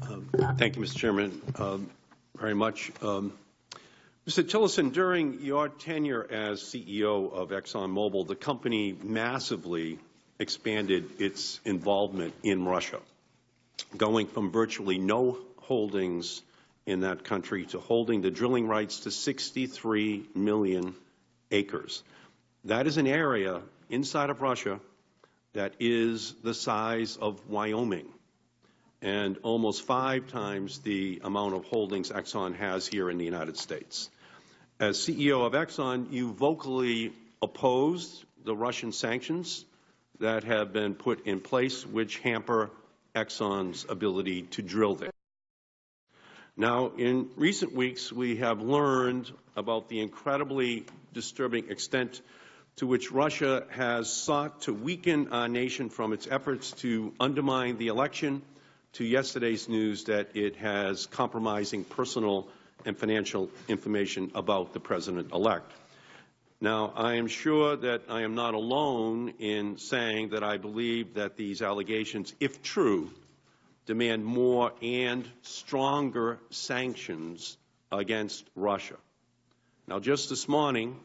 Thank you, Mr. Chairman, very much. Mr. Tillerson, during your tenure as CEO of ExxonMobil, the company massively expanded its involvement in Russia, going from virtually no holdings in that country to holding the drilling rights to 63 million acres. That is an area inside of Russia that is the size of Wyoming, and almost 5 times the amount of holdings Exxon has here in the United States. As CEO of Exxon, you vocally opposed the Russian sanctions that have been put in place, which hamper Exxon's ability to drill there. Now, in recent weeks, we have learned about the incredibly disturbing extent to which Russia has sought to weaken our nation, from its efforts to undermine the election to yesterday's news that it has compromising personal and financial information about the President-elect. Now, I am sure that I am not alone in saying that I believe that these allegations, if true, demand more and stronger sanctions against Russia. Now, just this morning,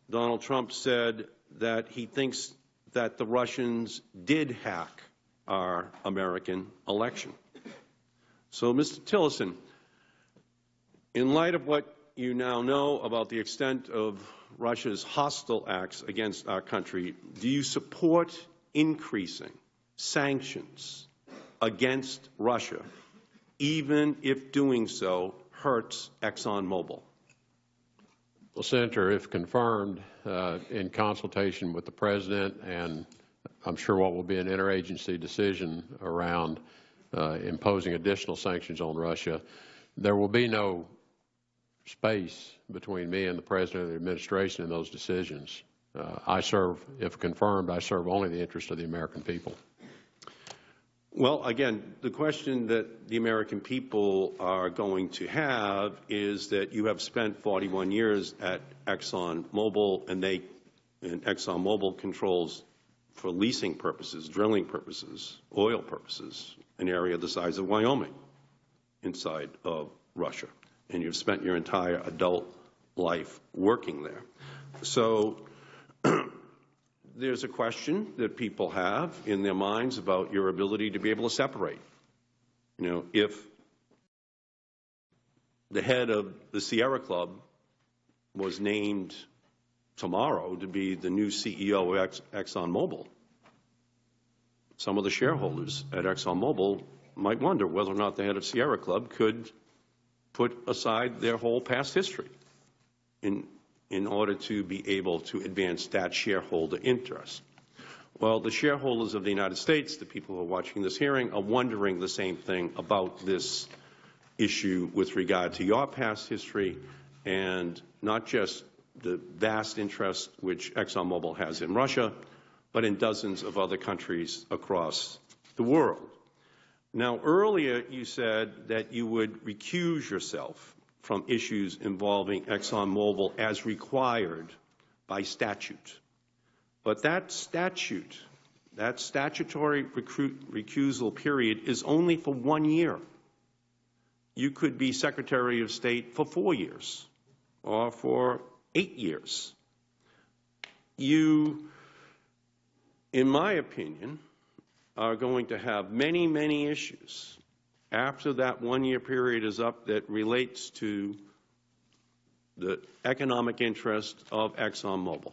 Donald Trump said that he thinks that the Russians did hack our American election. So, Mr. Tillerson, in light of what you now know about the extent of Russia's hostile acts against our country, do you support increasing sanctions against Russia, even if doing so hurts ExxonMobil? Well, Senator, if confirmed in consultation with the President, and I'm sure what will be an interagency decision around imposing additional sanctions on Russia, there will be no space between me and the President of the administration in those decisions. I serve, if confirmed, I serve only the interest of the American people. Well, again, the question that the American people are going to have is that you have spent 41 years at ExxonMobil, and ExxonMobil controls, for leasing purposes, drilling purposes, oil purposes, an area the size of Wyoming inside of Russia. And you've spent your entire adult life working there. So there's a question that people have in their minds about your ability to be able to separate. You know, if the head of the Sierra Club was named tomorrow to be the new CEO of ExxonMobil, some of the shareholders at ExxonMobil might wonder whether or not the head of Sierra Club could put aside their whole past history in order to be able to advance that shareholder interest. Well, the shareholders of the United States, the people who are watching this hearing, are wondering the same thing about this issue with regard to your past history, and not just the vast interest which ExxonMobil has in Russia, but in dozens of other countries across the world. Now, earlier you said that you would recuse yourself from issues involving ExxonMobil as required by statute. But that statute, that statutory recusal period, is only for 1 year. You could be Secretary of State for 4 years or for 8 years. You, in my opinion, are going to have many, many issues after that 1 year period is up that relates to the economic interest of ExxonMobil.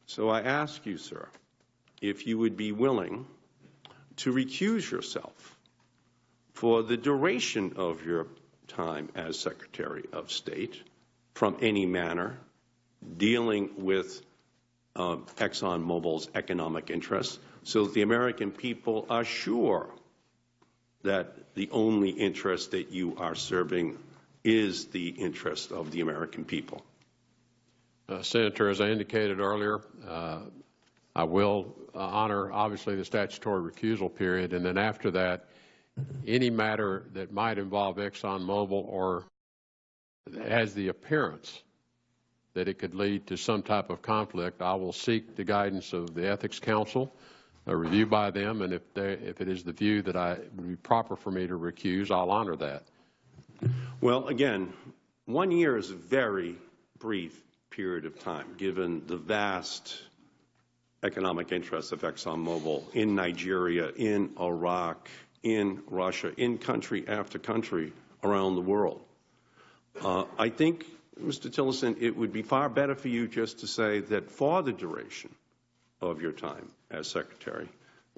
So I ask you, sir, if you would be willing to recuse yourself for the duration of your time as Secretary of State from any manner dealing with ExxonMobil's economic interests, so that the American people are sure that the only interest that you are serving is the interest of the American people. Senator, as I indicated earlier, I will honor, obviously, the statutory recusal period, and then after that, any matter that might involve ExxonMobil or has the appearance that it could lead to some type of conflict, I will seek the guidance of the Ethics Council review by them, and if it is the view that it would be proper for me to recuse, I'll honor that. Well, again, 1 year is a very brief period of time, given the vast economic interests of ExxonMobil in Nigeria, in Iraq, in Russia, in country after country around the world. I think, Mr. Tillerson, it would be far better for you just to say that for the duration of your time as Secretary,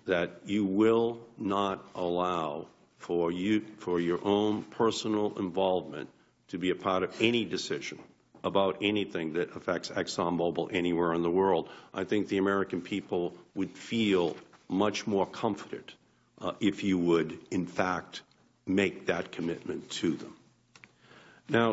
that you will not allow for your own personal involvement to be a part of any decision about anything that affects ExxonMobil anywhere in the world. I think the American people would feel much more comforted if you would, in fact, make that commitment to them. Now,